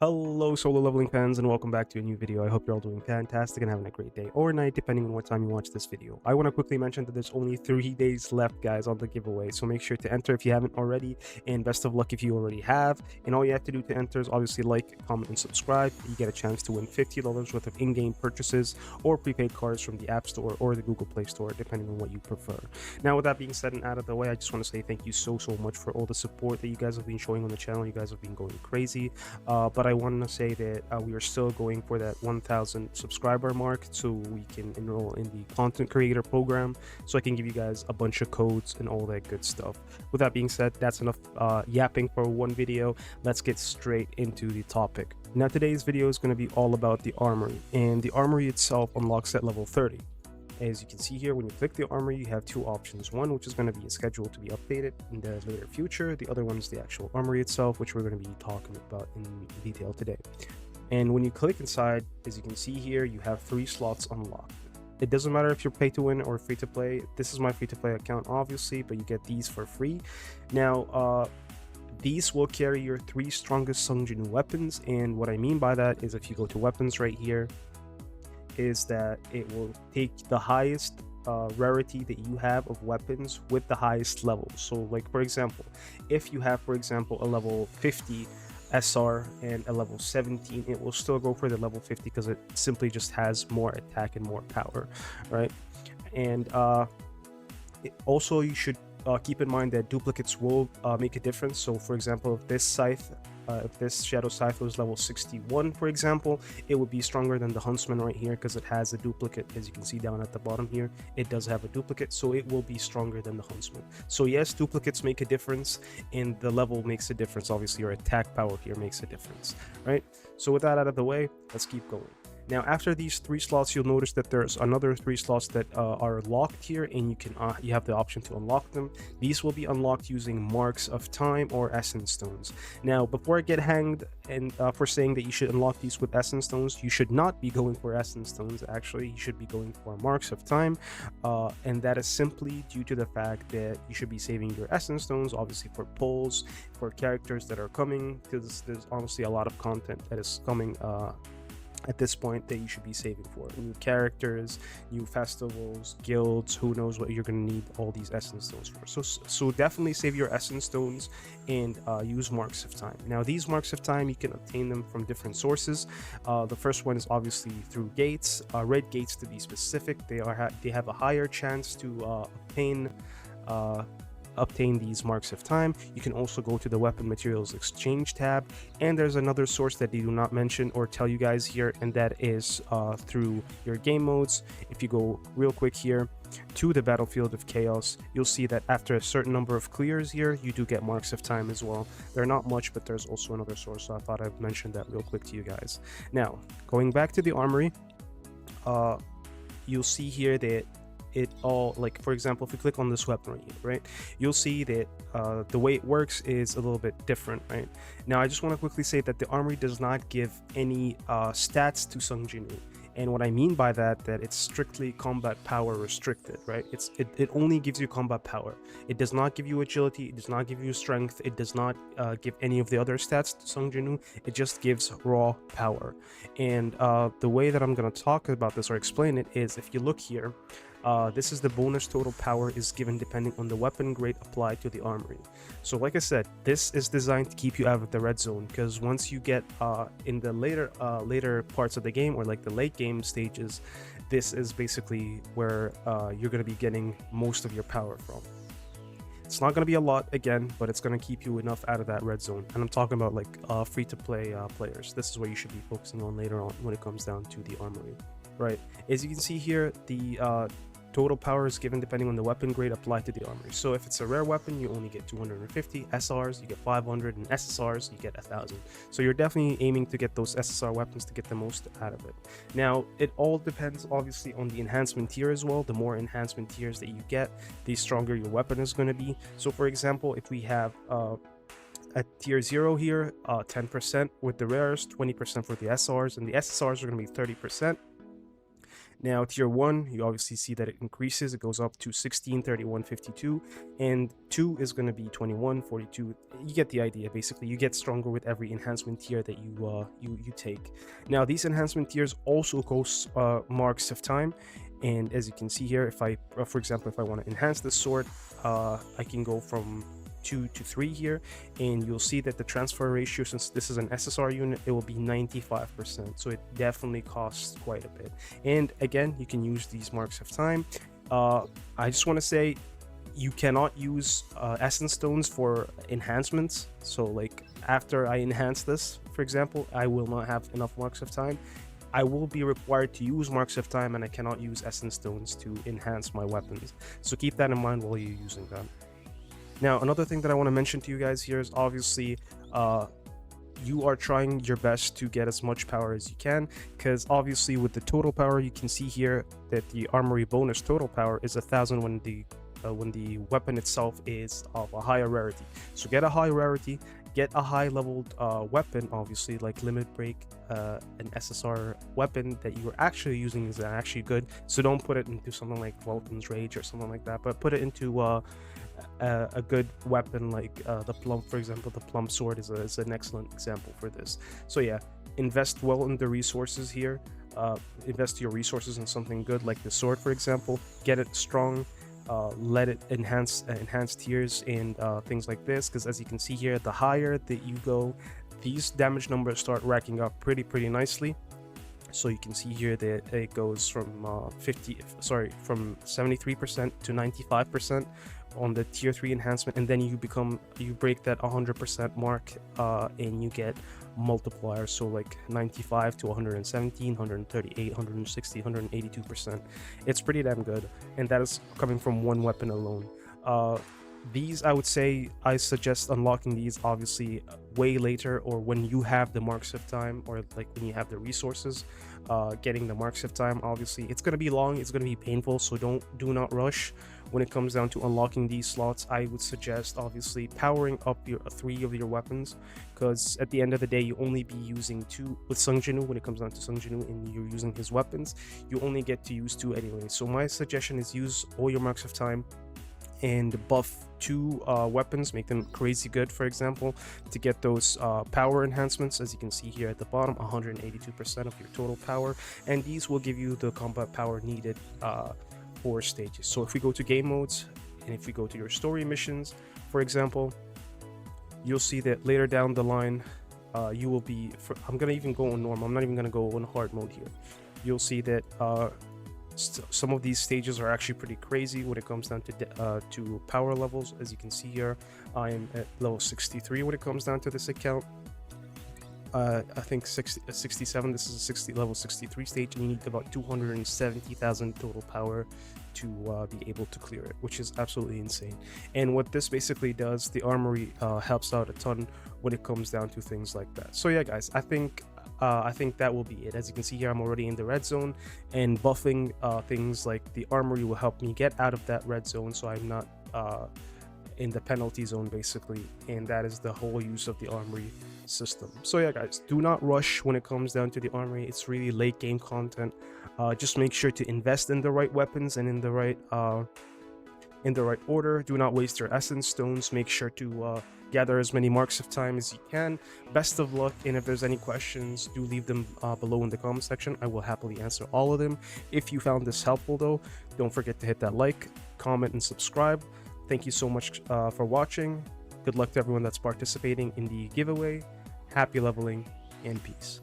Hello, solo leveling fans, and welcome back to a new video. I hope you're all doing fantastic and having a great day or night, depending on what time you watch this video. I want to quickly mention that there's only 3 days left, guys, on the giveaway, so make sure to enter if you haven't already, and best of luck if you already have. And all you have to do to enter is obviously like, comment, and subscribe. You get a chance to win $50 worth of in-game purchases or prepaid cards from the App Store or the Google Play Store, depending on what you prefer. Now, with that being said and out of the way, I just want to say thank you so much for all the support that you guys have been showing on the channel. You guys have been going crazy. But I want to say that we are still going for that 1,000 subscriber mark so we can enroll in the content creator program, so I can give you guys a bunch of codes and all that good stuff. With that being said, that's enough yapping for one video. Let's get straight into the topic. Now, today's video is going to be all about the Armory, and the Armory itself unlocks at level 30. As you can see here, when you click the Armory, you have two options. One, which is going to be scheduled to be updated in the later future. The other one is the actual Armory itself, which we're going to be talking about in detail today. And when you click inside, as you can see here, you have 3 slots unlocked. It doesn't matter if you're pay to win or free to play. This is my free to play account, obviously, but you get these for free. Now, these will carry your 3 strongest Sung Jin weapons, and what I mean by that is if you go to weapons right here, is that it will take the highest rarity that you have of weapons with the highest level. So like, for example, if you have, for example, a level 50 SR and a level 17, it will still go for the level 50 because it simply just has more attack and more power, right? And also you should keep in mind that duplicates will make a difference. So for example, if this Shadow Scythe was level 61, for example, it would be stronger than the Huntsman right here because it has a duplicate. As you can see down at the bottom here, it does have a duplicate, so it will be stronger than the Huntsman. So yes, duplicates make a difference, and the level makes a difference. Obviously, your attack power here makes a difference, right? So with that out of the way, let's keep going. Now, after these 3 slots, you'll notice that there's another 3 slots that are locked here, and you have the option to unlock them. These will be unlocked using Marks of Time or Essence Stones. Now, before I get hanged and for saying that you should unlock these with Essence Stones, you should not be going for Essence Stones. Actually, you should be going for Marks of Time, and that is simply due to the fact that you should be saving your Essence Stones, obviously for pulls, for characters that are coming, because there's honestly a lot of content that is coming at this point that you should be saving for. New characters, new festivals, guilds, who knows what you're going to need all these essence stones for. So definitely save your essence stones and use Marks of Time. Now, these Marks of Time, you can obtain them from different sources. The first one is obviously through gates, red gates to be specific. They have a higher chance to obtain these Marks of Time. You can also go to the weapon materials exchange tab, and there's another source that they do not mention or tell you guys here, and that is through your game modes. If you go real quick here to the Battlefield of Chaos, you'll see that after a certain number of clears here, you do get Marks of Time as well. They're not much, but there's also another source, so I thought I'd mention that real quick to you guys. Now, going back to the Armory, you'll see here that it all, like, for example, if you click on this weapon right here, right, you'll see that the way it works is a little bit different, right? Now, I just want to quickly say that the Armory does not give any stats to Sung Jin. And what I mean by that it's strictly combat power restricted, right? It only gives you combat power. It does not give you agility, it does not give you strength, it does not give any of the other stats to Sung Jin. It just gives raw power. And the way that I'm going to talk about this or explain it is, if you look here, this is the bonus total power is given depending on the weapon grade applied to the Armory. So like I said, this is designed to keep you out of the red zone, because once you get in the later parts of the game, or like the late game stages, this is basically where you're going to be getting most of your power from. It's not going to be a lot again, but it's going to keep you enough out of that red zone. And I'm talking about like free to play players. This is what you should be focusing on later on when it comes down to the Armory. Right, as you can see here, the total power is given depending on the weapon grade applied to the Armory. So if it's a rare weapon, you only get 250 SRs, you get 500, and SSRs, you get 1000. So you're definitely aiming to get those SSR weapons to get the most out of it. Now, it all depends obviously on the enhancement tier as well. The more enhancement tiers that you get, the stronger your weapon is going to be. So for example, if we have at tier 0 here, 10% with the rares, 20% for the SRs, and the SSRs are going to be 30%. Now tier 1, you obviously see that it increases, it goes up to 16, 31, 52, and 2 is going to be 21, 42. You get the idea. Basically, you get stronger with every enhancement tier that you take. Now these enhancement tiers also cost marks of time, and as you can see here, if I for example, if I want to enhance this sword, I can go from 2 to 3 here, and you'll see that the transfer ratio, since this is an SSR unit, it will be 95%, so it definitely costs quite a bit. And again, you can use these marks of time. I just want to say, you cannot use essence stones for enhancements. So like after I enhance this, for example, I will not have enough marks of time. I will be required to use marks of time, and I cannot use essence stones to enhance my weapons. So keep that in mind while you're using them. Now, another thing that I want to mention to you guys here is obviously you are trying your best to get as much power as you can, because obviously with the total power, you can see here that the armory bonus total power is 1000 when the weapon itself is of a higher rarity. So get a high rarity, get a high leveled weapon, obviously like limit break, an SSR weapon that you're actually using is actually good. So don't put it into something like Vulcan's Rage or something like that, but put it into a good weapon like the plump. For example, the plump sword is an excellent example for this. So yeah, invest well in the resources here. Invest your resources in something good like the sword, for example. Get it strong, let it enhance tiers and things like this, because as you can see here, the higher that you go, these damage numbers start racking up pretty nicely. So you can see here that it goes from from 73% to 95% on the tier 3 enhancement, and then you break that 100% mark, and you get multipliers, so like 95 to 117, 138, 160, 182%. It's pretty damn good, and that is coming from one weapon alone. These, I would say, I suggest unlocking these obviously way later, or when you have the marks of time, or like when you have the resources. Getting the marks of time, obviously it's going to be long, it's going to be painful, so do not rush when it comes down to unlocking these slots. I would suggest obviously powering up your 3 of your weapons, because at the end of the day, you only be using 2 with Sung Jinwoo. When it comes down to Sung Jinwoo and you're using his weapons, you only get to use 2 anyway. So my suggestion is use all your marks of time and buff 2 weapons, make them crazy good, for example, to get those power enhancements. As you can see here at the bottom, 182% of your total power, and these will give you the combat power needed for stages. So if we go to game modes, and if we go to your story missions, for example, you'll see that later down the line, you will be, I'm gonna even go on normal, I'm not even gonna go on hard mode here. You'll see that some of these stages are actually pretty crazy when it comes down to power levels. As you can see here, I am at level 63 when it comes down to this account. I think 67. This is a level 63 stage, and you need about 270,000 total power to be able to clear it, which is absolutely insane. And what this basically does, the armory helps out a ton when it comes down to things like that. So yeah, guys, I think that will be it. As you can see here, I'm already in the red zone, and buffing things like the armory will help me get out of that red zone, so I'm not in the penalty zone basically. And that is the whole use of the armory system. So yeah, guys, do not rush when it comes down to the armory. It's really late game content. Just make sure to invest in the right weapons and in the right order. Do not waste your essence stones. Make sure to gather as many marks of time as you can. Best of luck, and if there's any questions, do leave them below in the comment section. I will happily answer all of them. If you found this helpful though, don't forget to hit that like, comment, and subscribe. Thank you so much for watching. Good luck to everyone that's participating in the giveaway. Happy leveling, and peace.